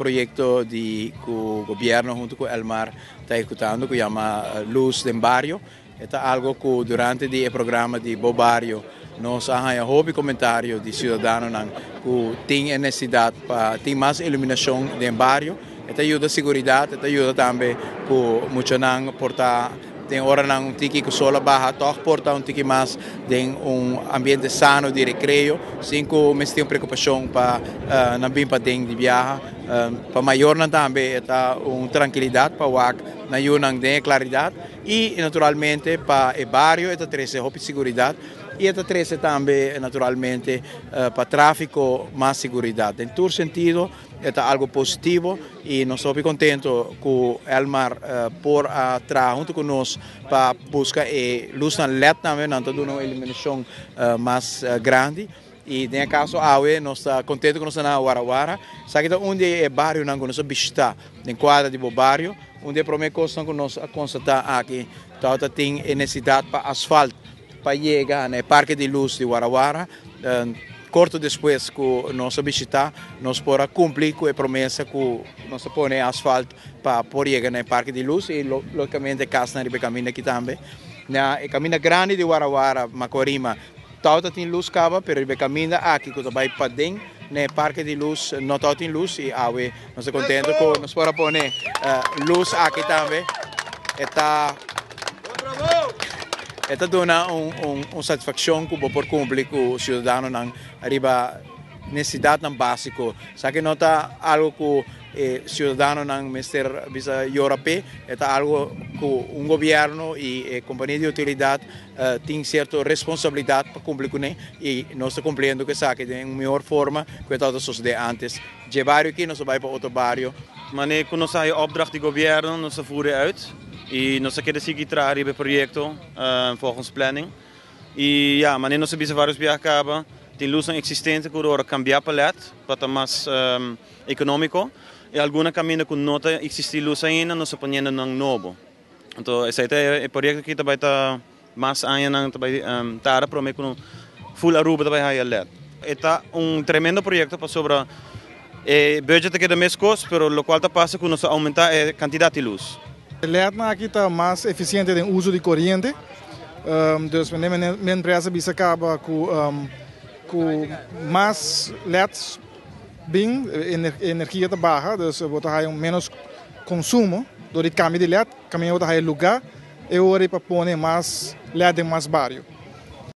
proyecto que el gobierno junto con Elmar está ejecutando que se llama Luz del Barrio. Esto es algo que durante el programa de Bo Barrio nos han hobby comentarios de ciudadanos que tienen necesidad para tener más iluminación del barrio. Esto ayuda a seguridad, esto ayuda también que muchos han portar tem hora um tiki que sola barra toch porta tiki mais tem ambiente sano de recreio, sem que mas tem preocupação para não vir para dentro de viagem, para maior não também está tranquilidade para o na não tem claridade e naturalmente para o bairro está traz a segurança e está traz também naturalmente para tráfico mais segurança. Em todo sentido é algo positivo e nós estamos contentos que Elmar por atrás junto conosco para buscar luz na LED também, não está dando uma iluminação mais grande. E nesse caso, nós estamos contentes com nós na Warawara. Sabe que onde é bairro não nós visitar, em quadra de bairro, onde a primeira coisa que nós constatamos aqui, tem necessidade para asfalto para chegar no Parque de Luz de Warawara. Corto depois que nós visitar, nós podemos cumprir com a promessa que nós põe asfalto para chegar no Parque de Luz e logicamente casa na caminho aqui também. Na caminho grande de Warawara, Macorima, tem luz cava, mas o caminho aqui que vai para dentro no Parque de Luz não tem luz e nós estamos contentes que nós podemos pôr luz aqui também. Esta dona uma satisfação que por cumprir com o cidadão não arriba necessidade não básico. Sabe que não está algo que o cidadão não mister visa europeu, é algo que governo e a companhia de utilidade tem certa responsabilidade para cumprir com ele e nós estamos cumprindo que sabe de uma melhor forma que estava sucedendo antes. De bairro aqui nós vamos para outro bairro. Wanneer we ons aan opdracht die governo nos voeren uit. E nós queremos seguir trabalhando no projeto volgens planning. E ja, mas nós sabemos vários viagens acaba, tem luz existente que agora cambiar para LED, para estar mais econômico. E alguns caminhos que não existe luz ainda, nós apanhando num novo. Então esse é o projeto que também está mais ainda também para para mim com full aruba também há LED. Está tremendo projeto para sobre o budget que é da mesma coisa, mas o qual está passa que nós aumentar a quantidade de luz. A LED aqui está mais eficiente no uso de corrente. Dus minha empresa bisa acaba com mais LEDs bem energia da barra, dus você vai menos consumo do câmbio de LED, caminho vai lugar e hora para pôr mais LED em mais barrio.